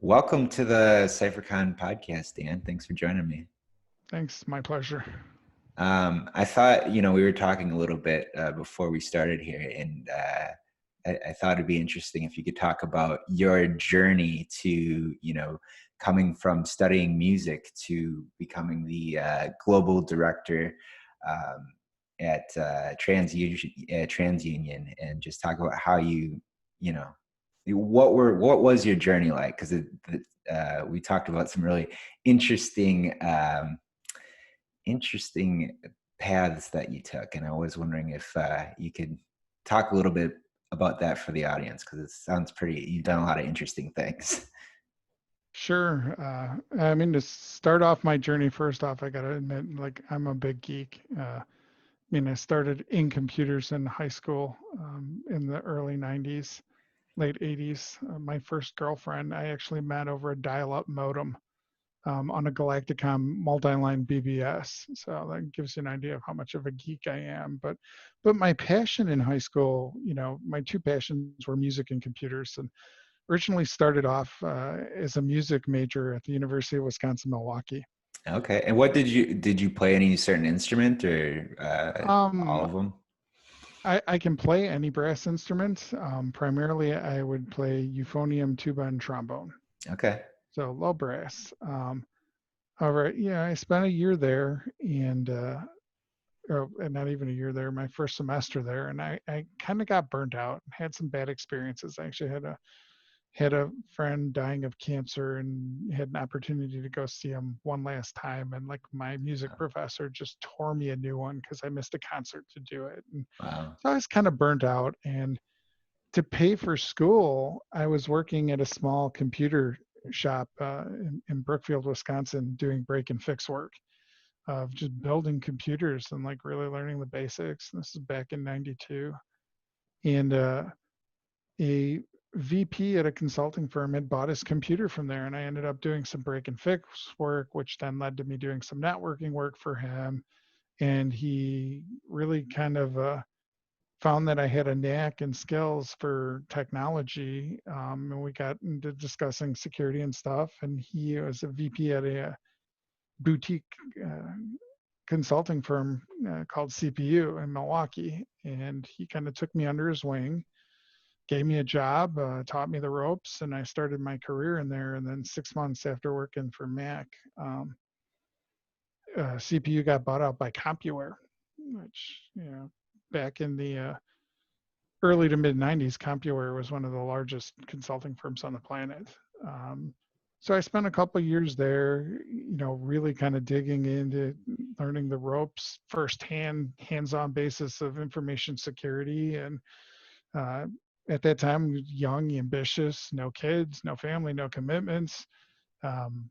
Welcome to the CypherCon podcast, Dan. Thanks for joining me. Thanks, my pleasure. I thought, we were talking a little bit before we started here, and I thought it'd be interesting if you could talk about your journey to, coming from studying music to becoming the global director um, at TransUnion, and just talk about how you know, what was your journey like? Because we talked about some really interesting. Interesting paths that you took, and I was wondering if you could talk a little bit about that for the audience, because it sounds pretty, you've done a lot of interesting things. Sure. To start off my journey, first off, I got to admit, like, I'm a big geek. I started in computers in high school in the early 90s, late 80s. My first girlfriend, I actually met over a dial up modem on a Galacticom multi-line BBS. So that gives you an idea of how much of a geek I am. But my passion in high school, my two passions were music and computers. And originally started off as a music major at the University of Wisconsin-Milwaukee. Okay, and what did you play any certain instrument, or all Um, of them? I can play any brass instrument. Primarily, I would play euphonium, tuba, and trombone. Okay. So low brass. However, I spent a year there or not even a year there, my first semester there, and I kind of got burnt out and had some bad experiences. I actually had a friend dying of cancer and had an opportunity to go see him one last time, and like my music professor just tore me a new one because I missed a concert to do it. And Wow. so I was kind of burnt out, and to pay for school I was working at a small computer shop in Brookfield, Wisconsin, doing break and fix work of just building computers and like really learning the basics. This is back in 92. And a VP at a consulting firm had bought his computer from there, and I ended up doing some break and fix work, which then led to me doing some networking work for him. And he really kind of found that I had a knack and skills for technology, and we got into discussing security and stuff. And he was a VP at a boutique uh, consulting firm called CPU in Milwaukee, and he kind of took me under his wing, gave me a job, taught me the ropes, and I started my career in there. And then 6 months after working for Mac, um, CPU got bought out by CompuWare, which, back in the early to mid 90s, CompuWare was one of the largest consulting firms on the planet. Um, so I spent a couple of years there, really kind of digging into learning the ropes firsthand, hands-on basis of information security. And uh, at that time, young, ambitious, no kids, no family, no commitments. Um,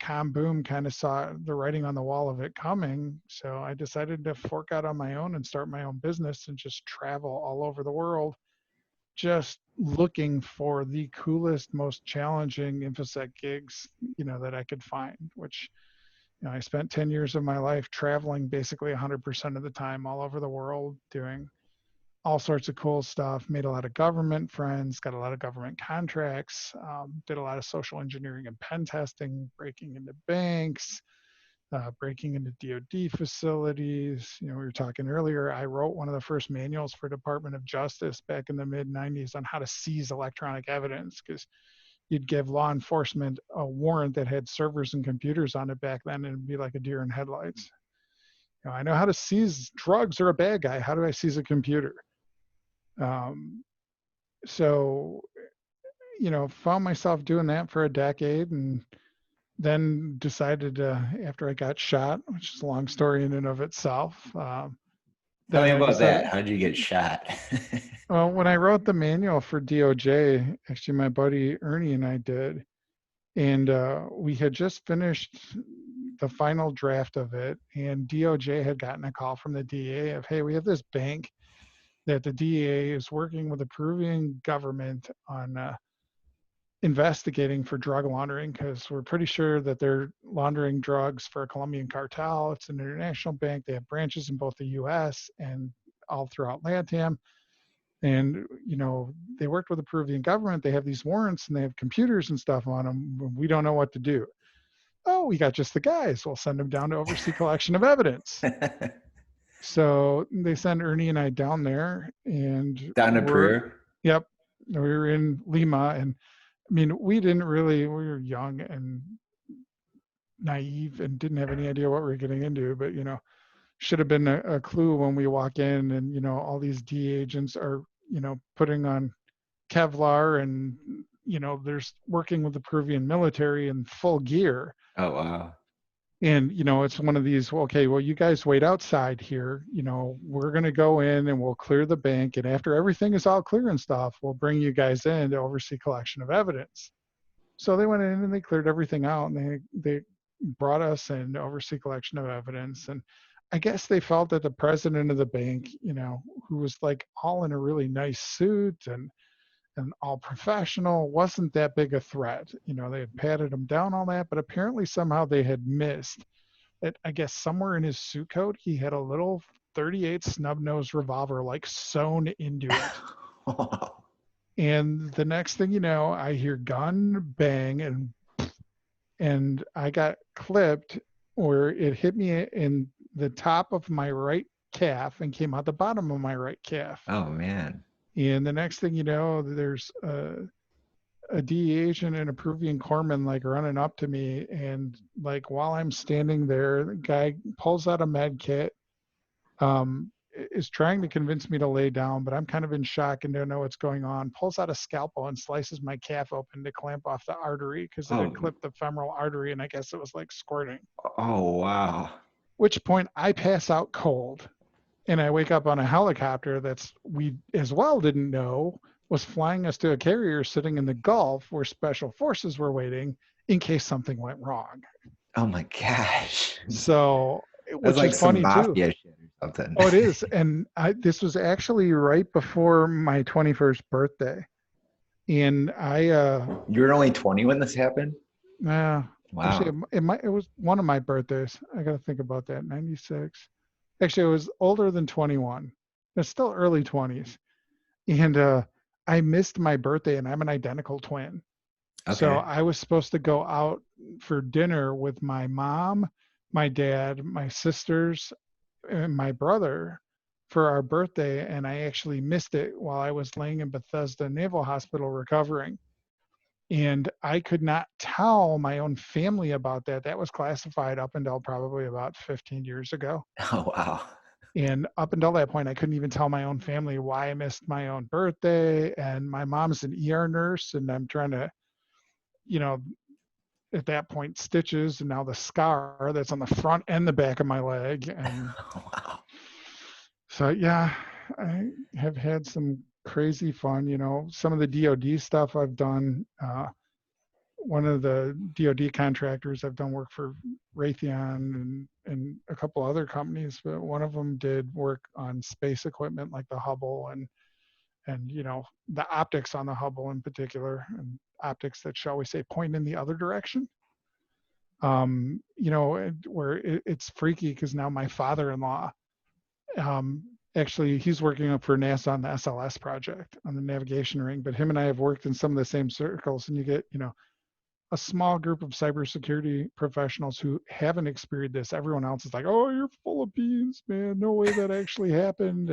.com boom kind of saw the writing on the wall of it coming. So I decided to fork out on my own and start my own business and just travel all over the world, just looking for the coolest, most challenging InfoSec gigs, that I could find, which, I spent 10 years of my life traveling basically 100% of the time all over the world, doing all sorts of cool stuff, made a lot of government friends, got a lot of government contracts, did a lot of social engineering and pen testing, breaking into banks, breaking into DoD facilities. We were talking earlier, I wrote one of the first manuals for Department of Justice back in the mid 90s on how to seize electronic evidence, because you'd give law enforcement a warrant that had servers and computers on it back then, and it'd be like a deer in headlights. I know how to seize drugs or a bad guy. How do I seize a computer? Um, so, found myself doing that for a decade, and then decided after I got shot, which is a long story in and of itself, Tell then me I about decided, that. How did you get shot? well, when I wrote the manual for DOJ, actually my buddy Ernie and I did, and we had just finished the final draft of it, and DOJ had gotten a call from the DA of, hey, we have this bank that the DEA is working with the Peruvian government on investigating for drug laundering, because we're pretty sure that they're laundering drugs for a Colombian cartel. It's an international bank. They have branches in both the US and all throughout LATAM. And, they worked with the Peruvian government. They have these warrants and they have computers and stuff on them. We don't know what to do. Oh, we got just the guys. We'll send them down to oversee collection of evidence. So they send Ernie and I down there, and Down to Peru? yep, we were in Lima. And I mean, we were young and naive and didn't have any idea what we were getting into, but, should have been a clue when we walk in and, all these D agents are, putting on Kevlar and, there's working with the Peruvian military in full gear. Oh, wow. And, it's one of these, well, okay, well, you guys wait outside here. We're going to go in and we'll clear the bank. And after everything is all clear and stuff, we'll bring you guys in to oversee collection of evidence. So they went in and they cleared everything out, and they brought us in to oversee collection of evidence. And I guess they felt that the president of the bank, who was like all in a really nice suit and all professional, wasn't that big a threat. They had patted him down, all that, but apparently somehow they had missed that. I guess somewhere in his suit coat, he had a little 38 snub-nosed revolver like sewn into it. And the next thing you know, I hear gun bang, and I got clipped where it hit me in the top of my right calf and came out the bottom of my right calf. Oh, man. And the next thing you know, there's a DE agent and a Peruvian corpsman like running up to me, and like while I'm standing there, the guy pulls out a med kit, is trying to convince me to lay down, but I'm kind of in shock and don't know what's going on. Pulls out a scalpel and slices my calf open to clamp off the artery because it had clipped the femoral artery, and I guess it was like squirting. Oh, wow. Which point I pass out cold, and I wake up on a helicopter that's we as well didn't know was flying us to a carrier sitting in the Gulf where special forces were waiting in case something went wrong. Oh my gosh. So, That's which like is some funny too. mafia shit or something. Oh, it is. And this was actually right before my 21st birthday. And You were only 20 when this happened? wow. Actually, Wow. it was one of my birthdays. I got to think about that. 96. Actually, it was older than 21. It's still early 20s. And I missed my birthday, and I'm an identical twin. So Okay. I was supposed to go out for dinner with my mom, my dad, my sisters, and my brother for our birthday, and I actually missed it while I was laying in Bethesda Naval Hospital recovering. And I could not tell my own family about that. That was classified up until probably about 15 years ago. Oh, wow. And up until that point, I couldn't even tell my own family why I missed my own birthday. And my mom's an ER nurse, and I'm trying to, you know, at that point, stitches, and now the scar that's on the front and the back of my leg. And Oh, wow. so, yeah, I have had some crazy fun. Some of the DoD stuff I've done. One of the DoD contractors I've done work for Raytheon and a couple other companies, but one of them did work on space equipment like the Hubble and the optics on the Hubble in particular, and optics that, shall we say, point in the other direction. Where it's freaky because now my father-in-law, actually he's working up for NASA on the SLS project on the navigation ring, but him and I have worked in some of the same circles, and you get, a small group of cybersecurity professionals who haven't experienced this. Everyone else is like, "Oh, you're full of beans, man. No way that actually happened."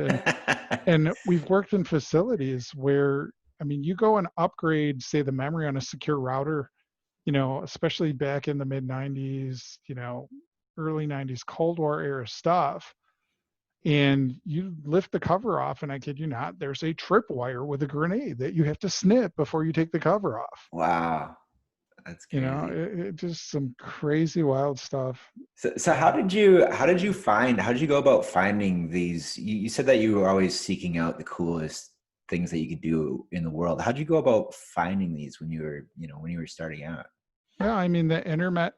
And we've worked in facilities where, I mean, you go and upgrade, say, the memory on a secure router, especially back in the mid 90s, early 90s, Cold War era stuff. And you lift the cover off, and I kid you not, there's a tripwire with a grenade that you have to snip before you take the cover off. Wow. That's crazy. It just some crazy wild stuff. So how did you go about finding these? You said that you were always seeking out the coolest things that you could do in the world. How did you go about finding these when you were starting out? Yeah, I mean the internet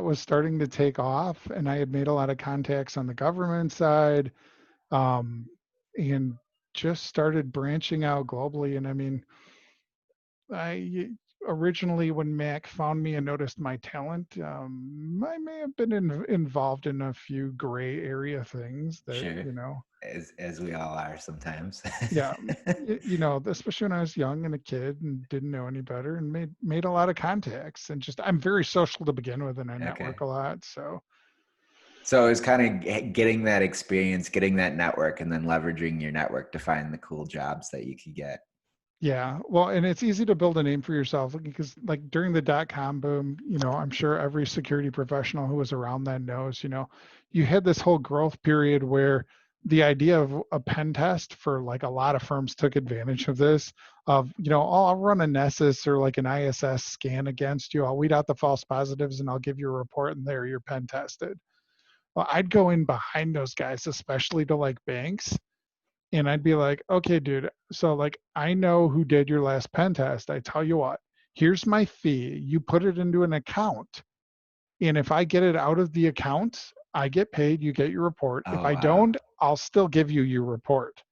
was starting to take off, and I had made a lot of contacts on the government side, um, and just started branching out globally. And I mean, I originally, when Mac found me and noticed my talent, I may have been involved in a few gray area things that, Sure. as we all are sometimes. Yeah, especially when I was young and a kid and didn't know any better, and made a lot of contacts, and just I'm very social to begin with, and I Okay. network a lot. So So it's kind of getting that experience, getting that network, and then leveraging your network to find the cool jobs that you could get. yeah, well, and it's easy to build a name for yourself because like during the dot-com boom, I'm sure every security professional who was around then knows, you had this whole growth period where the idea of a pen test for like a lot of firms took advantage of this of, oh, I'll run a Nessus or like an ISS scan against you. I'll weed out the false positives and I'll give you a report and there you're pen tested. Well, I'd go in behind those guys, especially to like banks, and I'd be like, okay, dude, so like I know who did your last pen test. I tell you what, here's my fee. You put it into an account. And if I get it out of the account, I get paid, you get your report. If Oh, I wow. don't, I'll still give you your report.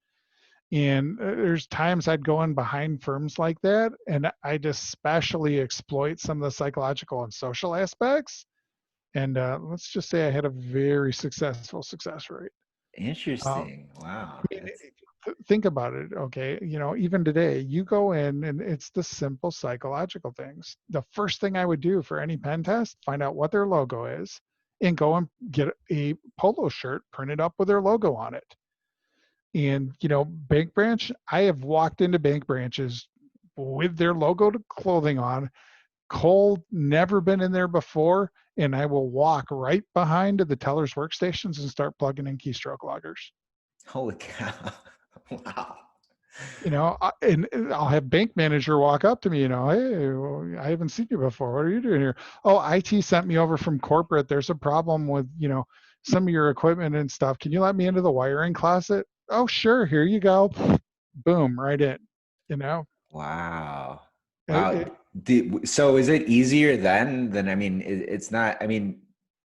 And there's times I'd go in behind firms like that, and I'd especially exploit some of the psychological and social aspects. And let's just say I had a very successful success rate. Uh, Interesting. Wow. I mean, That's think about it, okay? Even today, you go in and it's the simple psychological things. The first thing I would do for any pen test, find out what their logo is and go and get a polo shirt printed up with their logo on it. And, bank branch, I have walked into bank branches with their logo clothing on, cold, never been in there before, and I will walk right behind to the teller's workstations and start plugging in keystroke loggers. holy cow. Wow. And I'll have bank manager walk up to me, hey, well, I haven't seen you before. What are you doing here? Oh, IT sent me over from corporate. There's a problem with, some of your equipment and stuff. Can you let me into the wiring closet? Oh, sure. Here you go. Boom, right in, you know, Wow. it, Wow. it, So is it easier then than, I mean, it's not, I mean,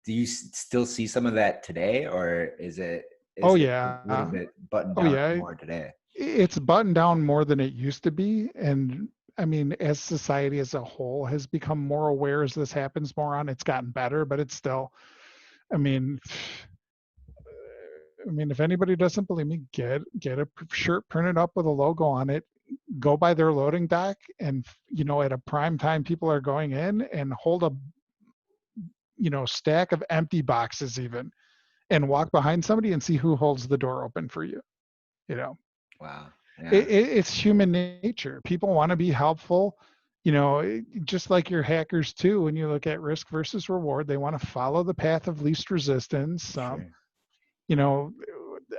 do you still see some of that today, or oh is it a little yeah. bit buttoned Oh down yeah. more today? It's buttoned down more than it used to be. And I mean, as society as a whole has become more aware as this happens more on, it's gotten better, but it's still, I mean, if anybody doesn't believe me, get a shirt printed up with a logo on it. Go by their loading dock, and at a prime time, people are going in and hold a stack of empty boxes even, and walk behind somebody and see who holds the door open for you. You know, Wow. Yeah. it's human nature. People want to be helpful. Just like your hackers too. When you look at risk versus reward, they want to follow the path of least resistance. Sure. You know,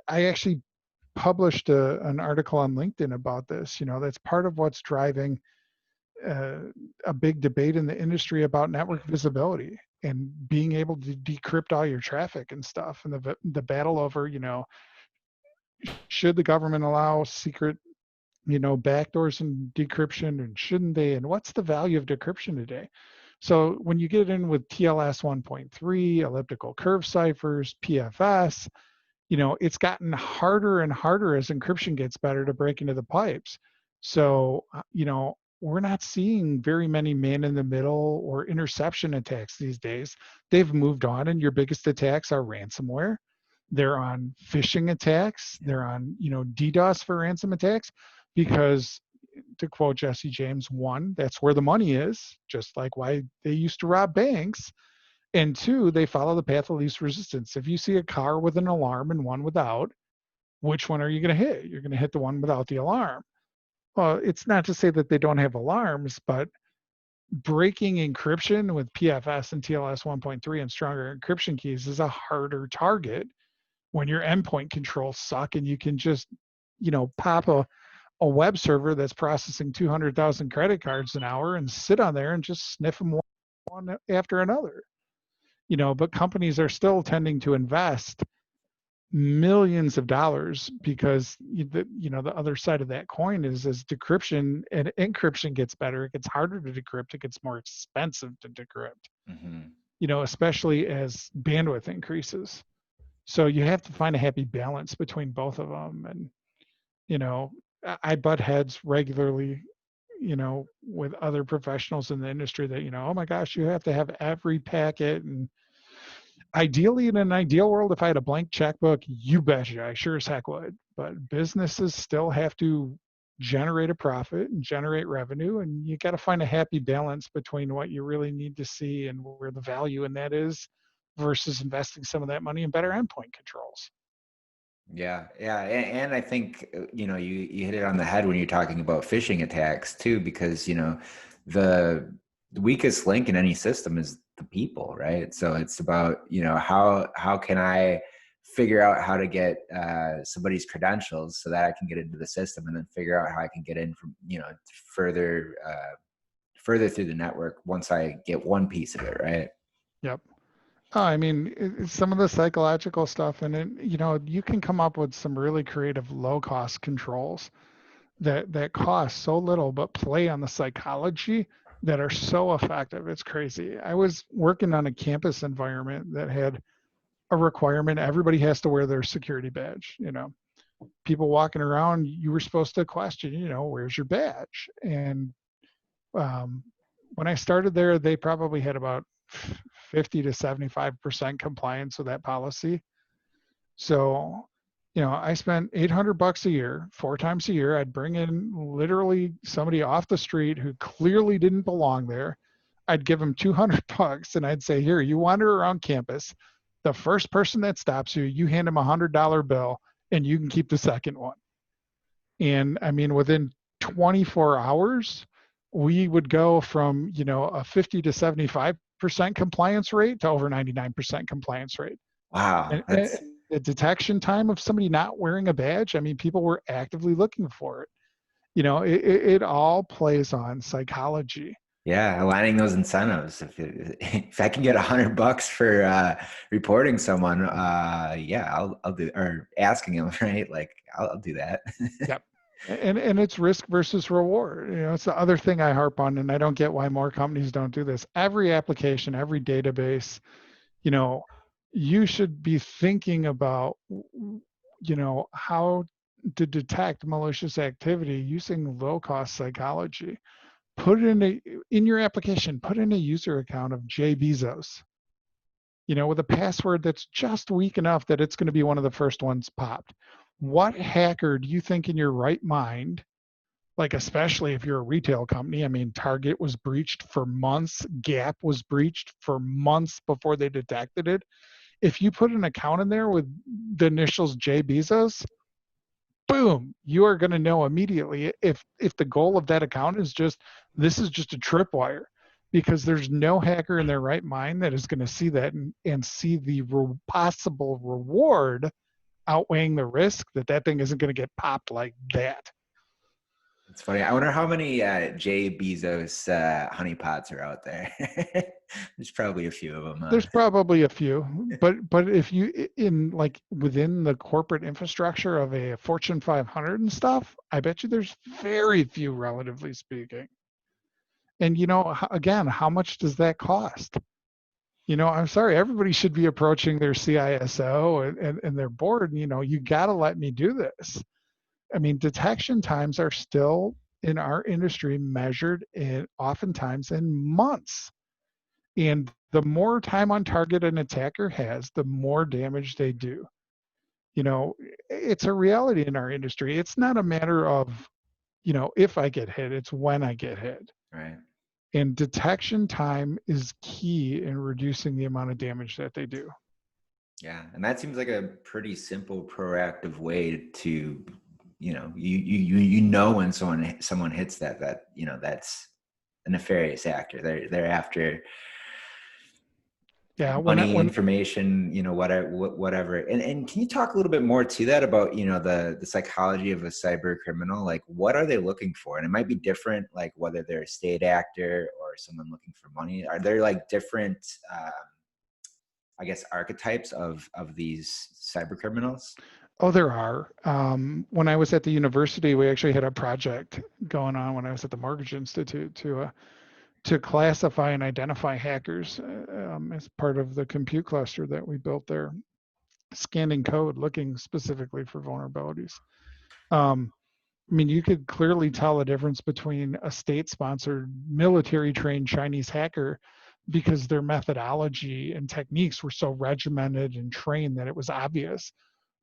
I actually published an article on LinkedIn about this. That's part of what's driving uh, a big debate in the industry about network visibility and being able to decrypt all your traffic and stuff, and the battle over, should the government allow secret, backdoors and decryption, and shouldn't they? And what's the value of decryption today? So when you get in with TLS 1.3, elliptical curve ciphers, PFS, it's gotten harder and harder as encryption gets better to break into the pipes. So, we're not seeing very many man in the middle or interception attacks these days. They've moved on, and your biggest attacks are ransomware. They're on phishing attacks. Yeah. They're on, DDoS for ransom attacks, because to quote Jesse James, one, that's where the money is, just like why they used to rob banks. And two, they follow the path of least resistance. If you see a car with an alarm and one without, which one are you going to hit? You're going to hit the one without the alarm. Well, it's not to say that they don't have alarms, but breaking encryption with PFS and TLS 1.3 and stronger encryption keys is a harder target when your endpoint controls suck and you can just, pop a web server that's processing 200,000 credit cards an hour and sit on there and just sniff them one after another. But companies are still tending to invest millions of dollars because the other side of that coin is as decryption and encryption gets better, it gets harder to decrypt, it gets more expensive to decrypt, Hmm. especially as bandwidth increases. So you have to find a happy balance between both of them. And you know I butt heads regularly, with other professionals in the industry that, oh my gosh, you have to have every packet. And Ideally, in an ideal world, if I had a blank checkbook, you betcha, I sure as heck would. But businesses still have to generate a profit and generate revenue, and you got to find a happy balance between what you really need to see and where the value in that is versus investing some of that money in better endpoint controls. Yeah, yeah, and I think you hit it on the head when you're talking about phishing attacks too, because the weakest link in any system is the people, right? So it's about how can I figure out how to get somebody's credentials so that I can get into the system, and then figure out how I can get in from further further through the network once I get one piece of it, right? Yep. Oh, I mean, some of the psychological stuff, and you can come up with some really creative low-cost controls that cost so little, but play on the psychology that are so effective. It's crazy. I was working on a campus environment that had a requirement. Everybody has to wear their security badge. People walking around, you were supposed to question, where's your badge? And um, when I started there, they probably had about 50 to 75% compliance with that policy. So, I spent $800 a year, 4 times a year. I'd bring in literally somebody off the street who clearly didn't belong there. I'd give them $200 and I'd say, here, you wander around campus. The first person that stops you, you hand them a $100 bill and you can keep the second one. And I mean, within 24 hours, we would go from, a 50 to 75% compliance rate to over 99% compliance rate. Wow, And the detection time of somebody not wearing a badge, I mean, people were actively looking for it. It all plays on psychology. yeah, aligning those incentives. If I can get $100 for reporting someone, yeah, I'll do, or asking them, right? Like I'll do that. Yep. And it's risk versus reward. It's the other thing I harp on, and I don't get why more companies don't do this. Every application, every database, you know, you should be thinking about, how to detect malicious activity using low-cost psychology. Put in your application, put in a user account of Jay Bezos, with a password that's just weak enough that it's going to be one of the first ones popped. What hacker do you think in your right mind, like especially if you're a retail company? I mean, Target was breached for months, Gap was breached for months before they detected it. If you put an account in there with the initials J Bezos, boom, you are going to know immediately if the goal of that account is this is just a tripwire, because there's no hacker in their right mind that is going to see that and see the possible reward outweighing the risk that thing isn't going to get popped like that. It's funny. I wonder how many Jay Bezos honeypots are out there. There's probably a few of them. There's probably a few, but if you in like within the corporate infrastructure of a Fortune 500 and stuff, I bet you there's very few, relatively speaking. And again, how much does that cost? I'm sorry, everybody should be approaching their CISO and their board. You got to let me do this. I mean, detection times are still in our industry measured in oftentimes in months. And the more time on target an attacker has, the more damage they do. It's a reality in our industry. It's not a matter of, if I get hit, it's when I get hit. Right. And detection time is key in reducing the amount of damage that they do. Yeah, and that seems like a pretty simple, proactive way to, you know when someone hits that that's a nefarious actor. They're after Yeah, money, information, whatever. And can you talk a little bit more to that about, the psychology of a cyber criminal? Like, what are they looking for? And it might be different, like whether they're a state actor or someone looking for money. Are there like different, I guess, archetypes of these cyber criminals? Oh, there are. When I was at the university, we actually had a project going on when I was at the Mortgage Institute to classify and identify hackers as part of the compute cluster that we built there, scanning code, looking specifically for vulnerabilities. I mean, you could clearly tell the difference between a state-sponsored, military-trained Chinese hacker because their methodology and techniques were so regimented and trained that it was obvious,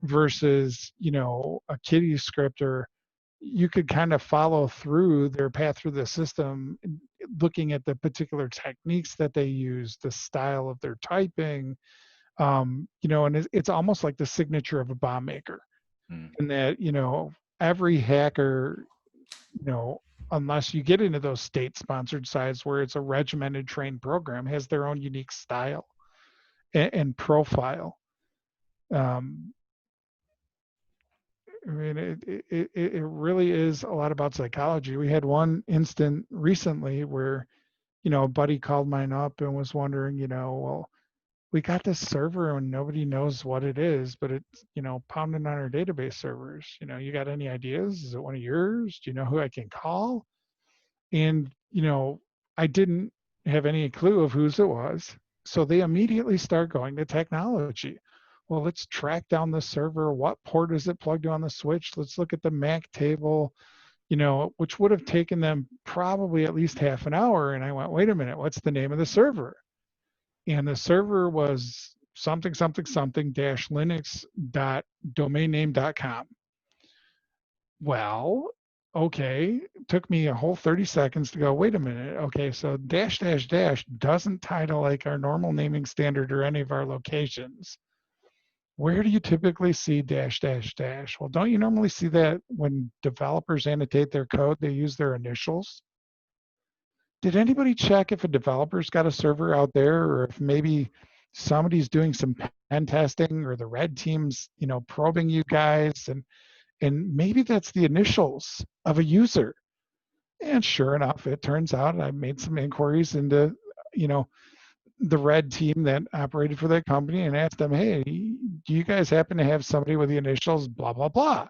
versus, a kiddie scripter. You could kind of follow through their path through the system, looking at the particular techniques that they use, the style of their typing, and it's almost like the signature of a bomb maker. Mm. And that, every hacker, you know, unless you get into those state-sponsored sites where it's a regimented, trained program, has their own unique style and profile. Um, I mean, it really is a lot about psychology. We had one instant recently where, a buddy called mine up and was wondering, well, we got this server and nobody knows what it is, but it's, pounding on our database servers. You got any ideas? Is it one of yours? Do you know who I can call? And, I didn't have any clue of whose it was. So they immediately start going to technology. Well, let's track down the server. What port is it plugged to on the switch? Let's look at the MAC table, which would have taken them probably at least half an hour. And I went, wait a minute, what's the name of the server? And the server was something, something, something dash Linux dot domain name .com. Well, okay, took me a whole 30 seconds to go, wait a minute. Okay, so dash dash dash doesn't tie to like our normal naming standard or any of our locations. Where do you typically see dash dash dash? Well, don't you normally see that when developers annotate their code, they use their initials? Did anybody check if a developer's got a server out there, or if maybe somebody's doing some pen testing, or the red team's, probing you guys, and maybe that's the initials of a user? And sure enough, it turns out I made some inquiries into, you know, the red team that operated for that company and asked them, hey, do you guys happen to have somebody with the initials blah, blah, blah?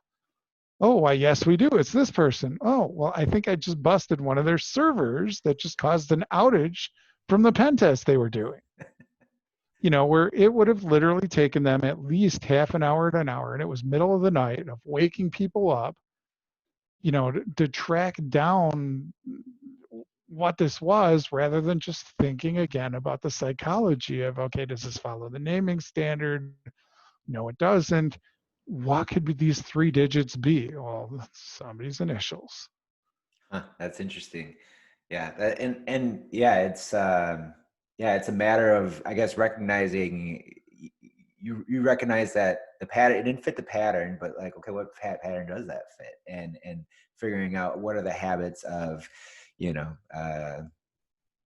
Oh, why, yes, we do. It's this person. Oh, well, I think I just busted one of their servers that just caused an outage from the pen test they were doing. Where it would have literally taken them at least half an hour to an hour, and it was middle of the night of waking people up, to track down what this was, rather than just thinking again about the psychology of, okay, does this follow the naming standard? No, it doesn't. What could be these three digits be? Well, somebody's initials. Huh, that's interesting. Yeah, and yeah, it's a matter of, I guess, recognizing, you recognize that the pattern, it didn't fit the pattern, but like, okay, what pattern does that fit? And figuring out what are the habits of, you know,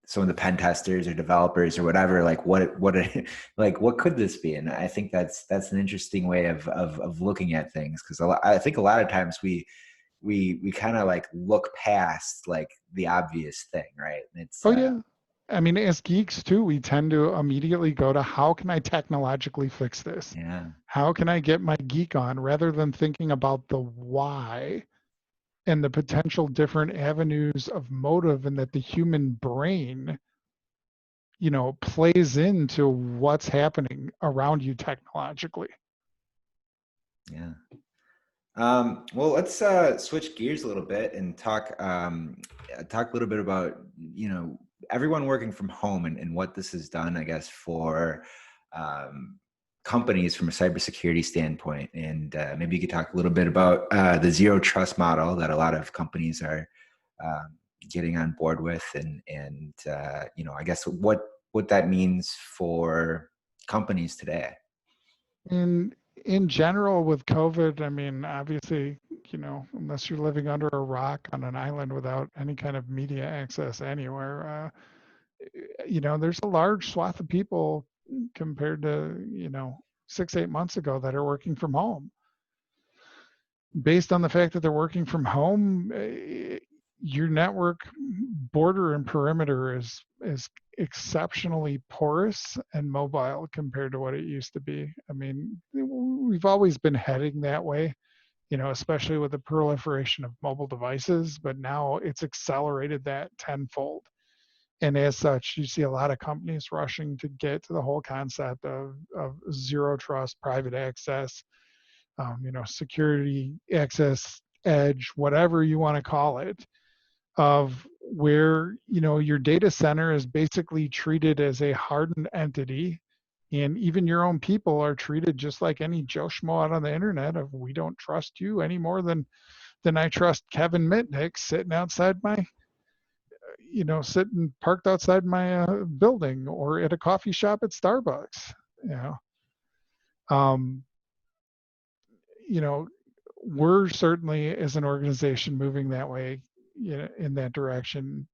some of the pen testers or developers or whatever, like like what could this be? And I think that's an interesting way of looking at things, because I think a lot of times we kind of like look past like the obvious thing, right? And it's Oh, yeah. I mean, as geeks too, we tend to immediately go to, how can I technologically fix this? yeah, How can I get my geek on, rather than thinking about the why and the potential different avenues of motive, and that the human brain, plays into what's happening around you technologically. yeah. Well, let's switch gears a little bit and talk a little bit about, everyone working from home, and what this has done, I guess, for companies from a cybersecurity standpoint. And maybe you could talk a little bit about the zero trust model that a lot of companies are getting on board with, and I guess what that means for companies today. In general, with COVID, I mean, obviously, unless you're living under a rock on an island without any kind of media access anywhere, there's a large swath of people compared to, 6-8 months ago, that are working from home. Based on the fact that they're working from home, your network border and perimeter is exceptionally porous and mobile compared to what it used to be. I mean, we've always been heading that way, especially with the proliferation of mobile devices, but now it's accelerated that tenfold. And as such, you see a lot of companies rushing to get to the whole concept of zero trust, private access, security, access, edge, whatever you want to call it. of where, your data center is basically treated as a hardened entity, and even your own people are treated just like any Joe Schmo out on the internet of, we don't trust you any more than I trust Kevin Mitnick sitting outside my, sitting parked outside my building, or at a coffee shop at Starbucks. You know, um, you know, we're certainly as an organization moving that way, in that direction,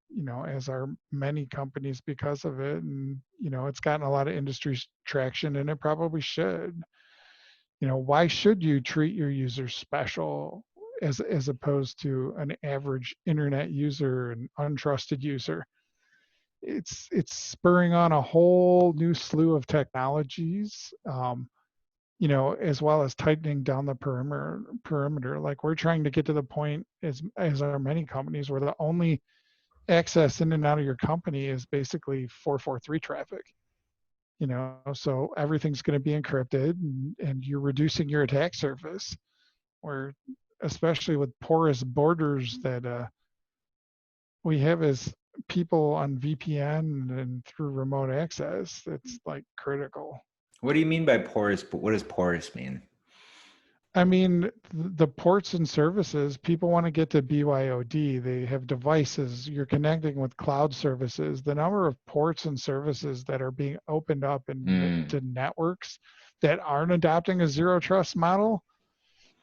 as are many companies because of it. And, it's gotten a lot of industry traction, and it probably should. Why should you treat your users special as opposed to an average internet user, an untrusted user? It's spurring on a whole new slew of technologies, as well as tightening down the perimeter. Like, we're trying to get to the point, as are many companies, where the only access in and out of your company is basically 443 traffic. So everything's going to be encrypted, and you're reducing your attack surface. Where, especially with porous borders that we have as people on VPN and through remote access, it's like critical. What do you mean by porous? What does porous mean? I mean, the ports and services, people want to get to BYOD. They have devices. You're connecting with cloud services. The number of ports and services that are being opened up to networks that aren't adopting a zero trust model,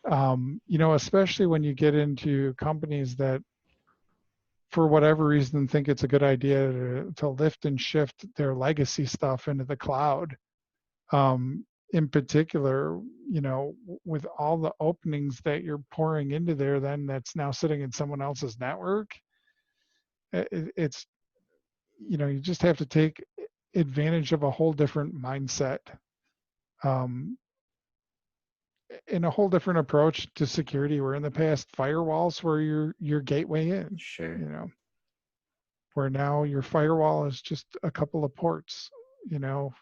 especially when you get into companies that, for whatever reason, think it's a good idea to lift and shift their legacy stuff into the cloud. In particular, with all the openings that you're pouring into there, then that's now sitting in someone else's network. It's, you just have to take advantage of a whole different mindset, um, and a whole different approach to security. Where in the past, firewalls were your gateway in, Sure. Where now your firewall is just a couple of ports, you know,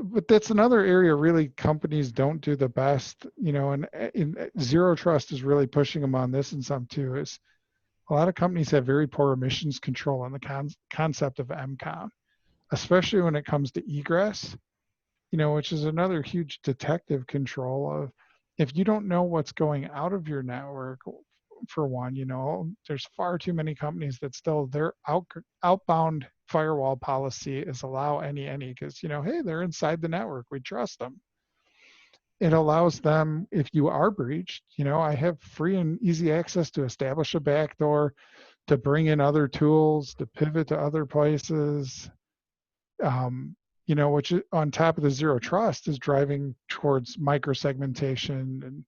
but that's another area really companies don't do the best, and zero trust is really pushing them on this. And some too is a lot of companies have very poor emissions control on the concept of MCOM, especially when it comes to egress, which is another huge detective control of, if you don't know what's going out of your network, for one, there's far too many companies that still, their outbound firewall policy is allow any, because, hey, they're inside the network, we trust them. It allows them, if you are breached, I have free and easy access to establish a backdoor, to bring in other tools, to pivot to other places, which on top of the zero trust is driving towards microsegmentation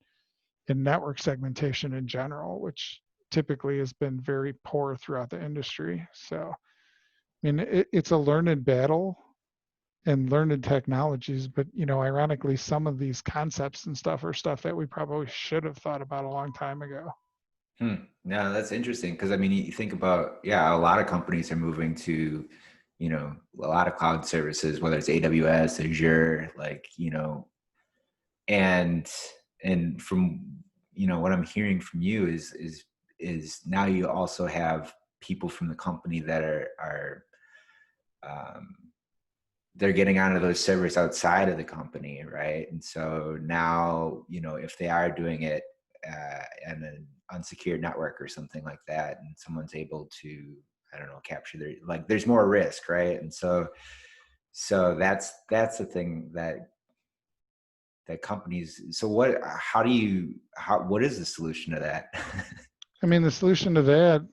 and network segmentation in general, which typically has been very poor throughout the industry. So, I mean, it's a learned battle and learned technologies, but, ironically, some of these concepts and stuff are stuff that we probably should have thought about a long time ago. No, that's interesting, because I mean, you think about, a lot of companies are moving to, a lot of cloud services, whether it's AWS, Azure, and from what I'm hearing from you is now you also have people from the company that are they're getting onto those servers outside of the company, right? And so now, if they are doing it in an unsecured network or something like that, and someone's able to, I don't know, capture their, there's more risk, right? And so that's the thing that companies. So what is the solution to that? I mean, the solution to that,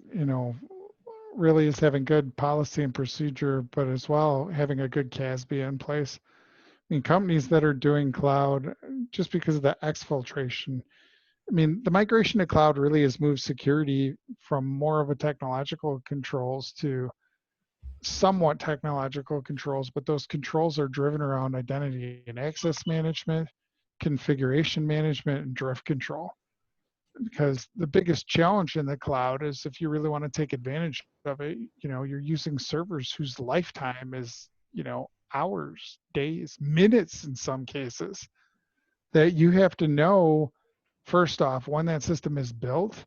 really is having good policy and procedure, but as well having a good CASB in place. I mean, companies that are doing cloud, just because of the exfiltration, I mean, the migration to cloud really has moved security from more of a technological controls to somewhat technological controls, but those controls are driven around identity and access management, configuration management, and drift control. Because the biggest challenge in the cloud is, if you really want to take advantage of it, you're using servers whose lifetime is, hours, days, minutes in some cases, that you have to know, first off, when that system is built,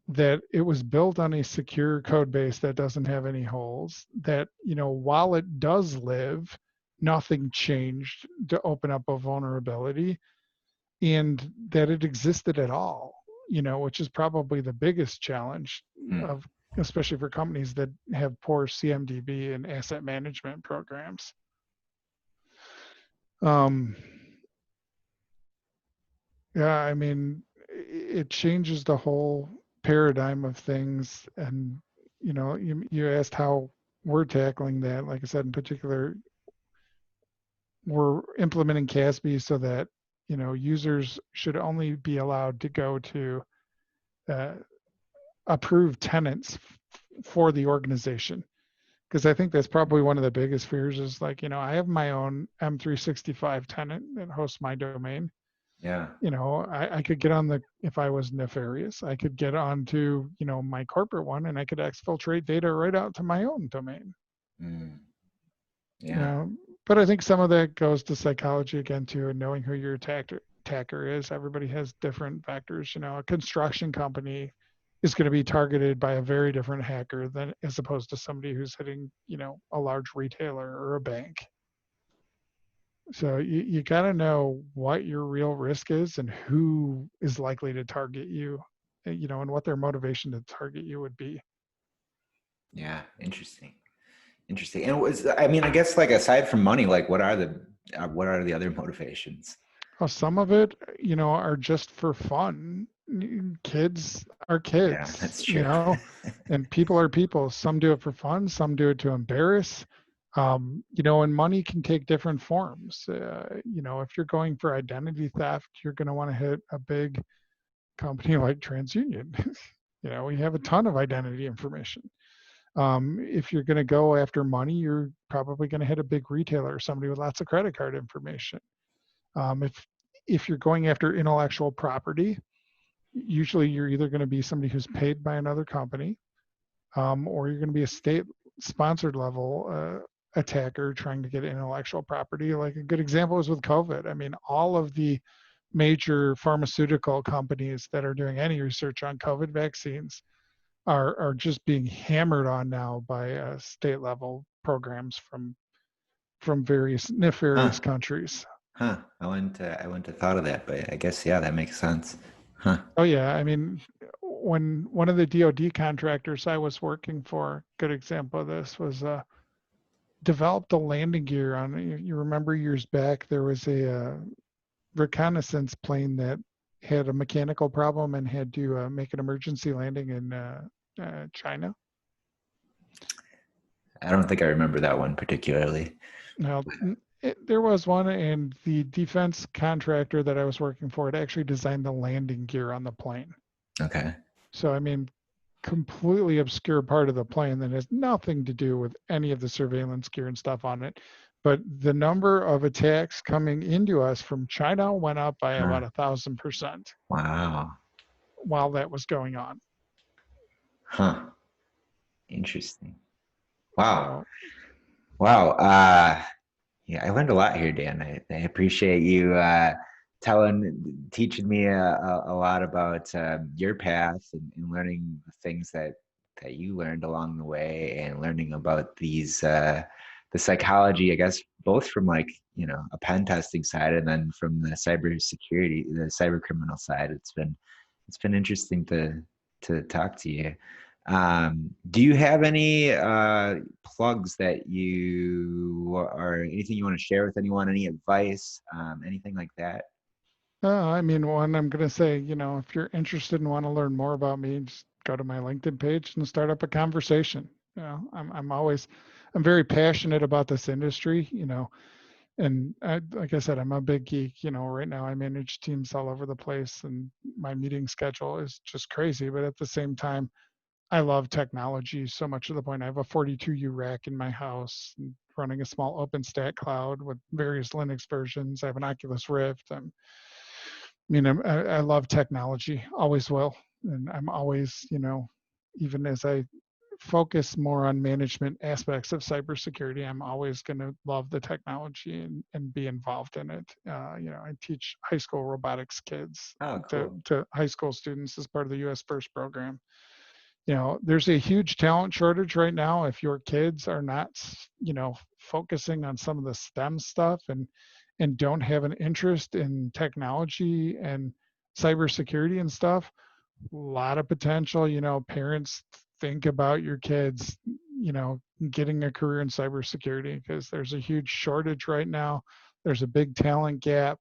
that it was built on a secure code base that doesn't have any holes, that, while it does live, nothing changed to open up a vulnerability, and that it existed at all, which is probably the biggest challenge Hmm. of, especially for companies that have poor CMDB and asset management programs. Um, yeah, I mean, it changes the whole paradigm of things. And, you asked how we're tackling that. Like I said, in particular, we're implementing CASB so that, users should only be allowed to go to uh, approved tenants for the organization. Because I think that's probably one of the biggest fears is like, I have my own M365 tenant that hosts my domain. Yeah. I could get on if I was nefarious, I could get onto, my corporate one, and I could exfiltrate data right out to my own domain. Mm. You Yeah. know, but I think some of that goes to psychology again too, and knowing who your attacker is. Everybody has different vectors. A construction company is going to be targeted by a very different hacker than as opposed to somebody who's hitting, a large retailer or a bank. So you got to know what your real risk is and who is likely to target you, and what their motivation to target you would be. Yeah. Interesting. Interesting. And I mean, I guess like aside from money, like what are the other motivations? Well, some of it, are just for fun. Kids are Yeah, kids, that's true. and people are people. Some do it for fun, some do it to embarrass. And money can take different forms. If you're going for identity theft, you're going to want to hit a big company like TransUnion. We have a ton of identity information. If you're going to go after money, you're probably going to hit a big retailer, somebody with lots of credit card information. If you're going after intellectual property, usually you're either going to be somebody who's paid by another company, or you're going to be a state-sponsored level attacker trying to get intellectual property. Like a good example is with COVID. I mean, all of the major pharmaceutical companies that are doing any research on COVID vaccines are just being hammered on now by state level programs from various nefarious Huh. countries. Huh. I wouldn't have thought of that, but I guess yeah, that makes sense. Huh. Oh yeah, I mean, when one of the DoD contractors I was working for, good example of this was developed a landing gear on. You remember years back there was a reconnaissance plane that had a mechanical problem and had to make an emergency landing in China. I don't think I remember that one particularly. Now, there was one, and the defense contractor that I was working for had actually designed the landing gear on the plane. Okay. So, I mean, completely obscure part of the plane that has nothing to do with any of the surveillance gear and stuff on it. But the number of attacks coming into us from China went up by Huh. about 1,000% Wow. while that was going on. Huh. Interesting. Wow. So, Wow. Yeah, I learned a lot here, Dan. I appreciate you teaching me a lot about your path and learning the things that you learned along the way, and learning about these the psychology, I guess, both from like a pen testing side and then from the cybersecurity, the cyber criminal side. It's been interesting to talk to you. Do you have any plugs that you or anything you want to share with anyone? Any advice, anything like that? I mean, one, I'm going to say, if you're interested and want to learn more about me, just go to my LinkedIn page and start up a conversation. I'm very passionate about this industry, and like I said, I'm a big geek. Right now I manage teams all over the place, and my meeting schedule is just crazy. But at the same time, I love technology so much to the point I have a 42U rack in my house, running a small OpenStack cloud with various Linux versions. I have an Oculus Rift. I love technology, always will, and I'm always, even as I focus more on management aspects of cybersecurity. I'm always going to love the technology and be involved in it. I teach high school robotics kids Oh, to, cool. to high school students as part of the US First program. There's a huge talent shortage right now. If your kids are not, focusing on some of the STEM stuff and don't have an interest in technology and cybersecurity and stuff, a lot of potential. Parents, think about your kids, getting a career in cybersecurity, because there's a huge shortage right now. There's a big talent gap.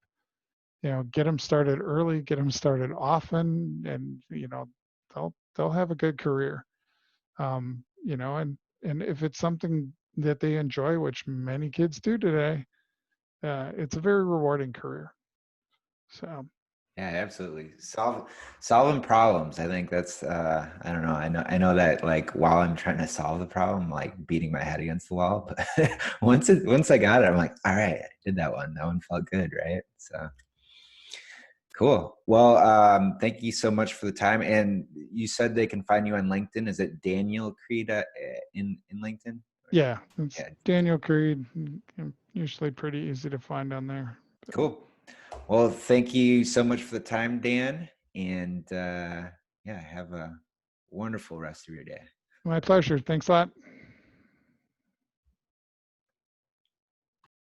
Get them started early, get them started often, and they'll have a good career. And if it's something that they enjoy, which many kids do today, it's a very rewarding career. So Yeah, absolutely. Solving problems. I think that's I don't know. I know that like while I'm trying to solve the problem, I'm like beating my head against the wall. But once I got it, I'm like, all right, I did that one. That one felt good, right? So cool. Well, thank you so much for the time. And you said they can find you on LinkedIn. Is it Daniel Creed in LinkedIn? yeah, it's Yeah, Daniel Creed. Usually pretty easy to find on there. So, cool. Well, thank you so much for the time, Dan. And yeah, have a wonderful rest of your day. my pleasure. Thanks a lot.